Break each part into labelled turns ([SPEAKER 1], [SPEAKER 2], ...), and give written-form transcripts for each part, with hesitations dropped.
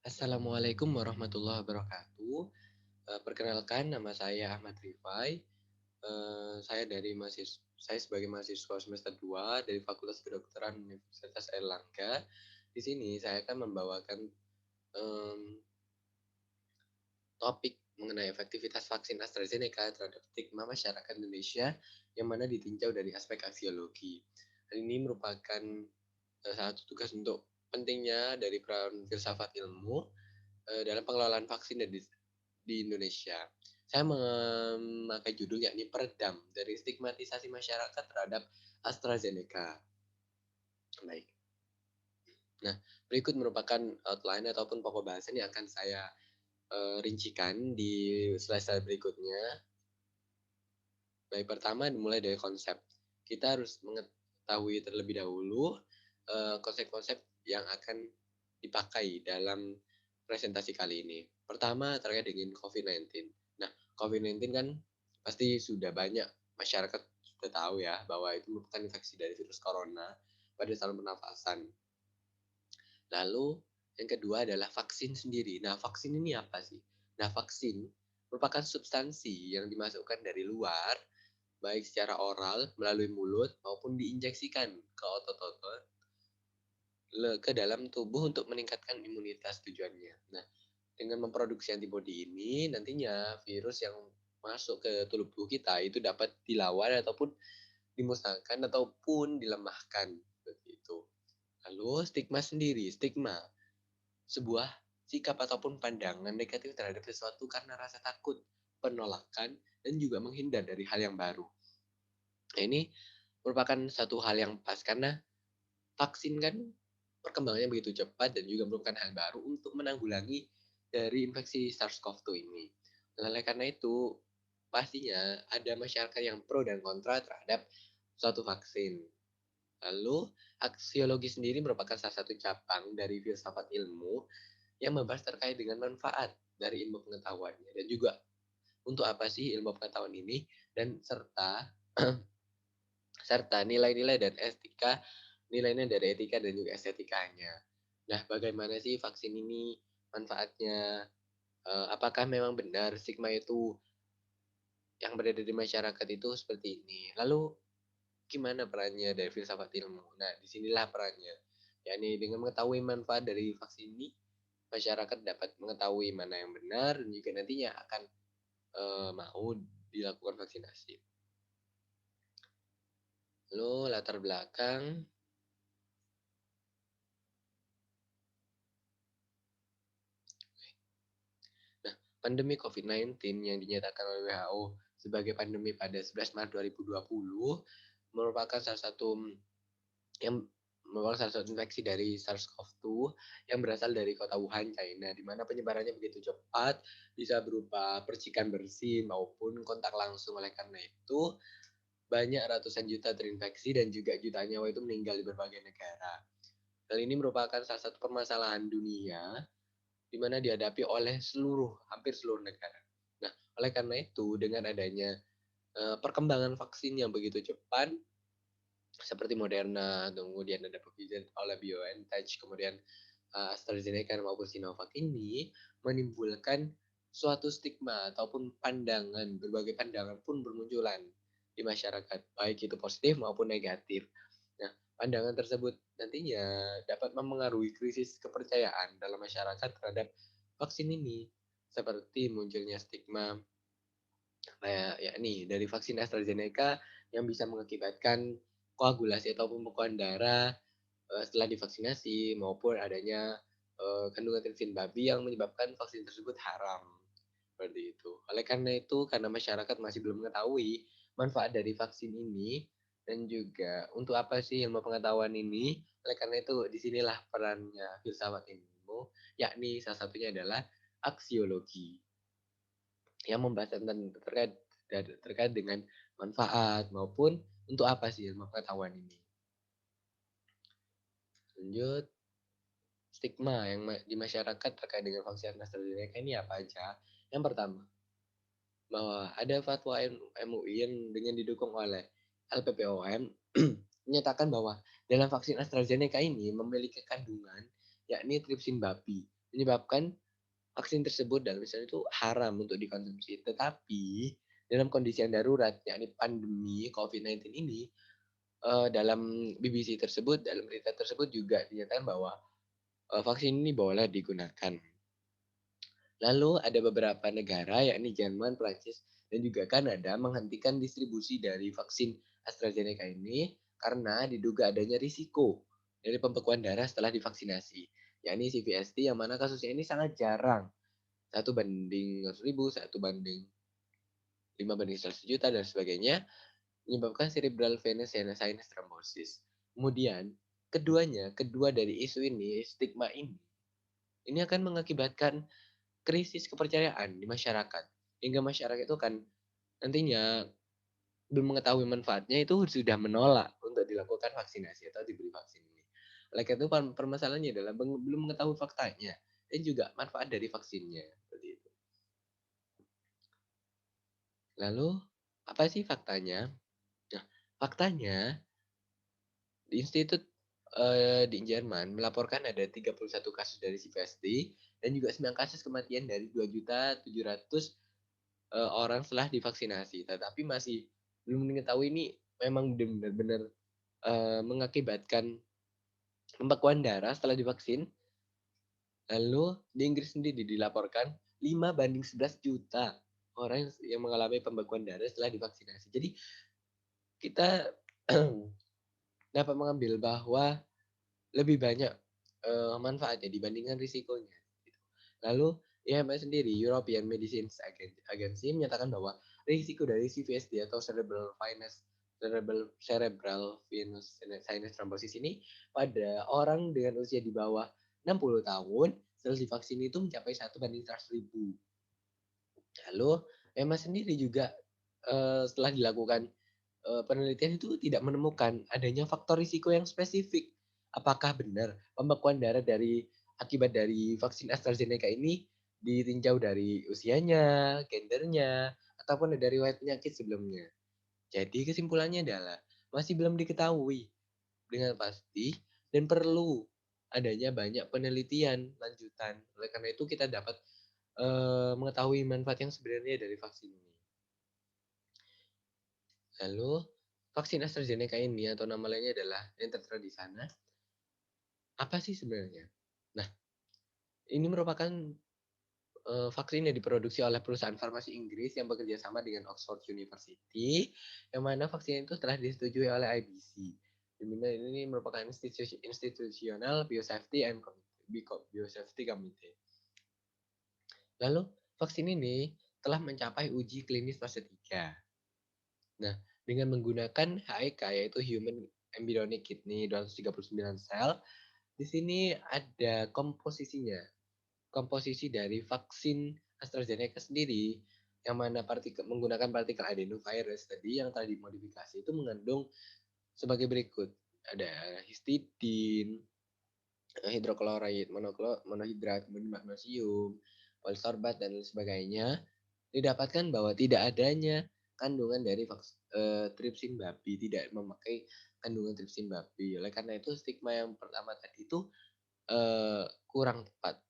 [SPEAKER 1] Assalamualaikum warahmatullahi wabarakatuh. Perkenalkan nama saya Ahmad Rifai. Saya sebagai mahasiswa semester 2 dari Fakultas Kedokteran Universitas Airlangga. Di sini saya akan membawakan em, topik mengenai efektivitas vaksin AstraZeneca terhadap stigma masyarakat Indonesia yang mana ditinjau dari aspek aksiologi. Hal ini merupakan salah satu tugas untuk pentingnya dari peran filsafat ilmu dalam pengelolaan vaksin di Indonesia. Saya memakai judul yakni peredam dari stigmatisasi masyarakat terhadap AstraZeneca. Baik. Nah, berikut merupakan outline ataupun pokok bahasan yang akan saya rincikan di slide-slide berikutnya. Baik, pertama dimulai dari konsep. Kita harus mengetahui terlebih dahulu konsep-konsep yang akan dipakai dalam presentasi kali ini. Pertama terkait dengan COVID-19. Nah, COVID-19 kan pasti sudah banyak masyarakat sudah tahu ya bahwa itu merupakan infeksi dari virus corona pada saluran pernafasan. Lalu yang kedua adalah vaksin sendiri. Nah, vaksin ini apa sih? Nah, vaksin merupakan substansi yang dimasukkan dari luar, baik secara oral melalui mulut maupun diinjeksikan ke otot-otot ke dalam tubuh untuk meningkatkan imunitas tujuannya. Nah, dengan memproduksi antibodi ini nantinya virus yang masuk ke tubuh kita itu dapat dilawan ataupun dimusnahkan ataupun dilemahkan seperti itu. Lalu stigma sendiri, stigma sebuah sikap ataupun pandangan negatif terhadap sesuatu karena rasa takut, penolakan, dan juga menghindar dari hal yang baru. Nah, ini merupakan satu hal yang pas karena vaksin kan perkembangannya begitu cepat dan juga merupakan hal baru untuk menanggulangi dari infeksi SARS-CoV-2 ini. Oleh karena itu, pastinya ada masyarakat yang pro dan kontra terhadap suatu vaksin. Lalu, aksiologi sendiri merupakan salah satu cabang dari filsafat ilmu yang membahas terkait dengan manfaat dari ilmu pengetahuannya dan juga untuk apa sih ilmu pengetahuan ini dan serta serta nilai-nilai dan etika, nilainya dari etika dan juga estetikanya. Nah, bagaimana sih vaksin ini manfaatnya? Apakah memang benar stigma itu yang berada di masyarakat itu seperti ini? Lalu gimana perannya dari filsafat ilmu? Nah, disinilah perannya. Yakni dengan mengetahui manfaat dari vaksin ini, masyarakat dapat mengetahui mana yang benar dan juga nantinya akan mau dilakukan vaksinasi. Lalu latar belakang. Nah, pandemi COVID-19 yang dinyatakan oleh WHO sebagai pandemi pada 11 Maret 2020 merupakan salah satu yang merupakan salah satu infeksi dari SARS-CoV-2 yang berasal dari kota Wuhan, China, di mana penyebarannya begitu cepat, bisa berupa percikan bersih maupun kontak langsung. Oleh karena itu, banyak ratusan juta terinfeksi dan juga jutaan nyawa itu meninggal di berbagai negara. Hal ini merupakan salah satu permasalahan dunia di mana dihadapi oleh hampir seluruh negara. Nah, oleh karena itu, dengan adanya perkembangan vaksin yang begitu cepat, seperti Moderna, kemudian ada Pfizer oleh BioNTech, kemudian AstraZeneca maupun Sinovac ini menimbulkan suatu stigma ataupun pandangan, berbagai pandangan pun bermunculan di masyarakat, baik itu positif maupun negatif. Nah, pandangan tersebut nantinya dapat mempengaruhi krisis kepercayaan dalam masyarakat terhadap vaksin ini, seperti munculnya stigma kayak yakni dari vaksin AstraZeneca yang bisa mengakibatkan koagulasi atau pembekuan darah setelah divaksinasi maupun adanya kandungan tripsin babi yang menyebabkan vaksin tersebut haram. Seperti itu. Oleh karena itu, karena masyarakat masih belum mengetahui manfaat dari vaksin ini dan juga untuk apa sih ilmu pengetahuan ini, oleh karena itu disinilah perannya filsafat ilmu, yakni salah satunya adalah aksiologi yang membahas tentang terkait dengan manfaat maupun untuk apa sih ilmu pengetahuan ini. Lanjut, stigma yang di masyarakat terkait dengan vaksin AstraZeneca ini apa aja? Yang pertama, bahwa ada fatwa MUI yang dengan didukung oleh LPPOM menyatakan bahwa dalam vaksin AstraZeneca ini memiliki kandungan yakni tripsin babi. menyebabkan vaksin tersebut dalam Islam itu haram untuk dikonsumsi. Tetapi dalam kondisi yang darurat, yakni pandemi COVID-19 ini, dalam BBC tersebut, dalam berita tersebut juga dinyatakan bahwa, vaksin ini boleh digunakan. Lalu ada beberapa negara yakni Jerman, Prancis, dan juga Kanada menghentikan distribusi dari vaksin AstraZeneca ini karena diduga adanya risiko dari pembekuan darah setelah divaksinasi, yakni CVST yang mana kasusnya ini sangat jarang, 1/1000, 1/5 banding 100 juta dan sebagainya, menyebabkan cerebral venous sinus thrombosis. Kemudian, kedua dari isu ini, stigma ini akan mengakibatkan krisis kepercayaan di masyarakat. Hingga masyarakat itu kan nantinya belum mengetahui manfaatnya itu sudah menolak untuk dilakukan vaksinasi atau diberi vaksin ini. Oleh karena itu permasalahannya adalah belum mengetahui faktanya dan juga manfaat dari vaksinnya. Seperti itu. Lalu apa sih faktanya? Nah, faktanya di institut di Jerman melaporkan ada 31 kasus dari CVSD dan juga 9 kasus kematian dari 2.700.000 orang setelah divaksinasi, tetapi masih belum mengetahui ini memang benar-benar, mengakibatkan pembekuan darah setelah divaksin. Lalu di Inggris sendiri dilaporkan 5/11 juta orang yang mengalami pembekuan darah setelah divaksinasi. Jadi kita dapat mengambil bahwa lebih banyak, manfaatnya dibandingkan risikonya, gitu. Lalu EMA sendiri, European Medicines Agency menyatakan bahwa risiko dari CVSD atau cerebral venous sinus thrombosis ini pada orang dengan usia di bawah 60 tahun setelah divaksin itu mencapai 1/100.000. Lalu EMA sendiri juga, setelah dilakukan penelitian itu tidak menemukan adanya faktor risiko yang spesifik. Apakah benar pembekuan darah akibat dari vaksin AstraZeneca ini ditinjau dari usianya, gendernya, ataupun dari riwayat penyakit sebelumnya. Jadi kesimpulannya adalah masih belum diketahui dengan pasti dan perlu adanya banyak penelitian lanjutan. Oleh karena itu kita dapat mengetahui manfaat yang sebenarnya dari vaksin ini. Lalu, vaksin AstraZeneca ini atau nama lainnya adalah yang tertera di sana, apa sih sebenarnya? Nah, ini merupakan, vaksin yang diproduksi oleh perusahaan farmasi Inggris yang bekerja sama dengan Oxford University, yang mana vaksin itu telah disetujui oleh IBC. Di mana ini merupakan Institutional Biosafety and Biosafety Committee. Lalu, vaksin ini telah mencapai uji klinis fase 3. Nah, dengan menggunakan HEK yaitu Human Embryonic Kidney 239 sel, di sini ada komposisinya. Komposisi dari vaksin AstraZeneca sendiri yang mana menggunakan partikel adenovirus tadi yang telah dimodifikasi itu mengandung sebagai berikut. Ada histidin, hidroklorid, monohidrat, magnesium, polisorbat dan lain sebagainya. Didapatkan bahwa tidak adanya kandungan dari tripsin babi, tidak memakai kandungan tripsin babi. Oleh karena itu stigma yang pertama tadi itu kurang tepat.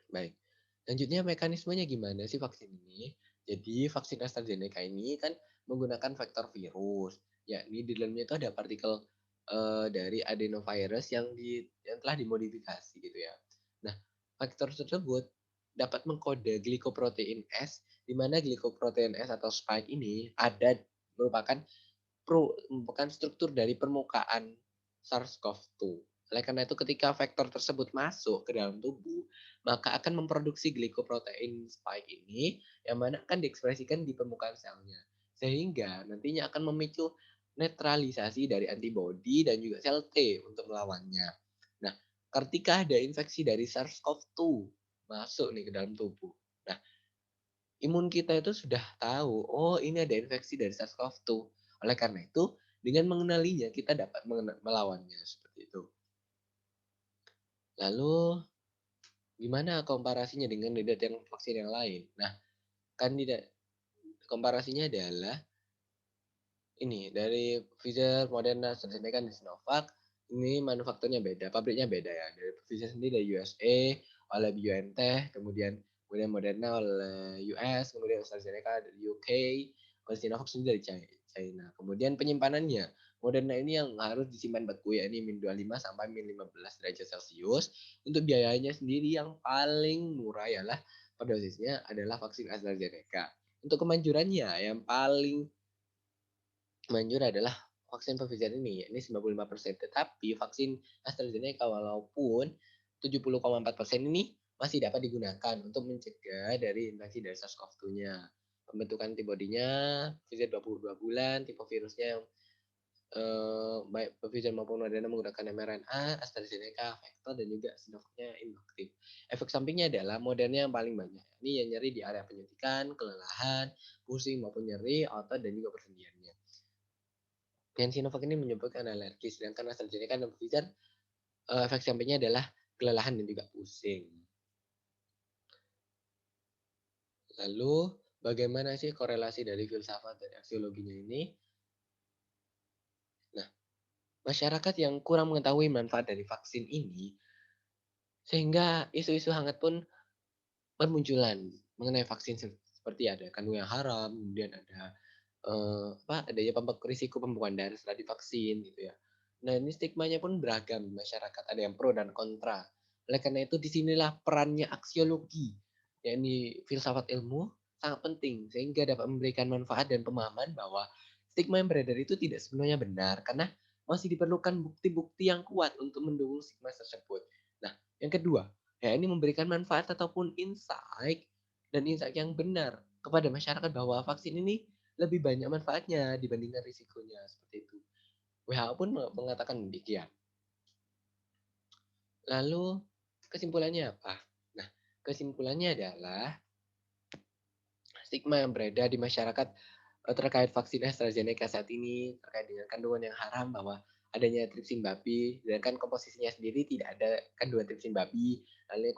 [SPEAKER 1] Baik. Selanjutnya mekanismenya gimana sih vaksin ini? Jadi vaksin AstraZeneca ini kan menggunakan vektor virus, yakni di dalamnya itu ada partikel dari adenovirus yang telah dimodifikasi gitu ya. Nah, vektor tersebut dapat mengkode glikoprotein S, di mana glikoprotein S atau spike ini merupakan merupakan struktur dari permukaan SARS-CoV-2. Oleh karena itu ketika vektor tersebut masuk ke dalam tubuh, maka akan memproduksi glikoprotein spike ini yang mana akan diekspresikan di permukaan selnya. Sehingga nantinya akan memicu netralisasi dari antibodi dan juga sel T untuk melawannya. Nah, ketika ada infeksi dari SARS-CoV-2 masuk nih ke dalam tubuh. Nah, imun kita itu sudah tahu, oh ini ada infeksi dari SARS-CoV-2. Oleh karena itu, dengan mengenalinya kita dapat melawannya seperti itu. Lalu gimana komparasinya dengan kandidat yang vaksin yang lain? Nah, kandidat komparasinya adalah ini dari Pfizer, Moderna, AstraZeneca, dan Sinovac. Ini manufakturnya beda, pabriknya beda ya. Dari Pfizer sendiri dari USA, oleh BioNTech, kemudian Moderna oleh US, kemudian AstraZeneca dari UK, kalau Sinovac sendiri dari China. Kemudian penyimpanannya, Moderna ini yang harus disimpan beku ya, ini -25 sampai -15 derajat Celcius. Untuk biayanya sendiri yang paling murah ialah per dosisnya adalah vaksin AstraZeneca. Untuk kemanjurannya yang paling manjur adalah vaksin Pfizer ini 95%. Tetapi vaksin AstraZeneca walaupun 70,4% ini masih dapat digunakan untuk mencegah dari infeksi dari SARS-CoV-2-nya. Pembentukan antibodinya Pfizer 22 bulan, tipe virusnya yang baik Pfizer maupun Moderna menggunakan mRNA, AstraZeneca vektor dan juga Sinovacnya inaktif. Efek sampingnya adalah Moderna yang paling banyak. Ini yang nyeri di area penyuntikan, kelelahan, pusing maupun nyeri otot dan juga persendiannya. Dan Sinovac ini menyebabkan alergi, sedangkan AstraZeneca dan Pfizer, efek sampingnya adalah kelelahan dan juga pusing. Lalu bagaimana sih korelasi dari filsafat dan aksiologinya ini? Nah, masyarakat yang kurang mengetahui manfaat dari vaksin ini, sehingga isu-isu hangat pun bermunculan mengenai vaksin seperti ada kandungan yang haram, kemudian ada adanya risiko pembekuan darah setelah divaksin gitu ya. Nah ini stigmanya pun beragam di masyarakat, ada yang pro dan kontra. Oleh karena itu disinilah perannya aksiologi, yakni filsafat ilmu sangat penting sehingga dapat memberikan manfaat dan pemahaman bahwa stigma yang beredar itu tidak sebenarnya benar karena masih diperlukan bukti-bukti yang kuat untuk mendukung stigma tersebut. Nah, yang kedua, ya ini memberikan manfaat ataupun insight yang benar kepada masyarakat bahwa vaksin ini lebih banyak manfaatnya dibandingkan risikonya, seperti itu. WHO pun mengatakan demikian. Lalu kesimpulannya apa? Nah, kesimpulannya adalah stigma yang beredar di masyarakat terkait vaksin AstraZeneca saat ini terkait dengan kandungan yang haram bahwa adanya tripsin babi, sedangkan komposisinya sendiri tidak ada kandungan tripsin babi, lalu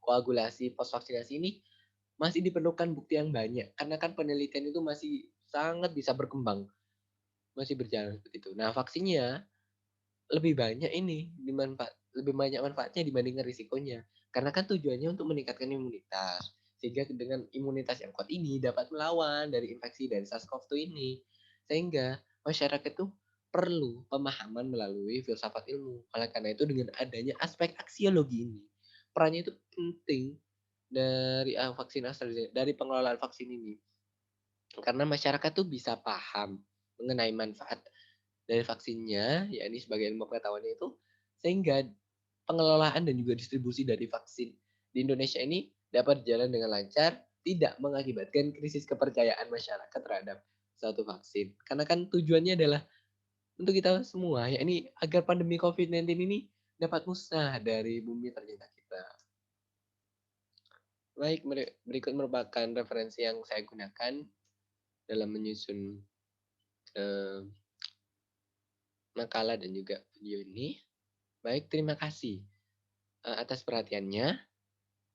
[SPEAKER 1] koagulasi pos vaksinasi ini masih diperlukan bukti yang banyak karena kan penelitian itu masih sangat bisa berkembang, masih berjalan seperti itu. Nah, vaksinnya lebih banyak manfaatnya dibandingkan risikonya. Karena kan tujuannya untuk meningkatkan imunitas. Sehingga dengan imunitas yang kuat ini dapat melawan dari infeksi dari SARS-CoV-2 ini. Sehingga masyarakat itu perlu pemahaman melalui filsafat ilmu. Oleh karena itu dengan adanya aspek aksiologi ini, perannya itu penting dari vaksin AstraZeneca, dari pengelolaan vaksin ini. Karena masyarakat tuh bisa paham mengenai manfaat dari vaksinnya, ya ini sebagai ilmu pengetahuannya itu, sehingga pengelolaan dan juga distribusi dari vaksin di Indonesia ini dapat berjalan dengan lancar, tidak mengakibatkan krisis kepercayaan masyarakat terhadap suatu vaksin. Karena kan tujuannya adalah untuk kita semua, ya ini agar pandemi COVID-19 ini dapat musnah dari bumi tercinta kita. Baik, berikut merupakan referensi yang saya gunakan dalam menyusun eh, makalah dan juga video ini. Baik, terima kasih atas perhatiannya.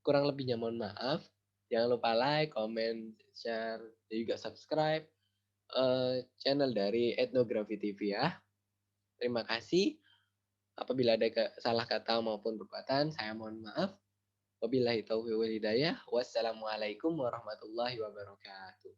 [SPEAKER 1] Kurang lebihnya mohon maaf. Jangan lupa like, comment, share, dan juga subscribe channel dari Etnografi TV ya. Terima kasih. Apabila ada salah kata maupun perbuatan, saya mohon maaf. Wabillahi taufiq wal hidayah. Wassalamualaikum warahmatullahi wabarakatuh.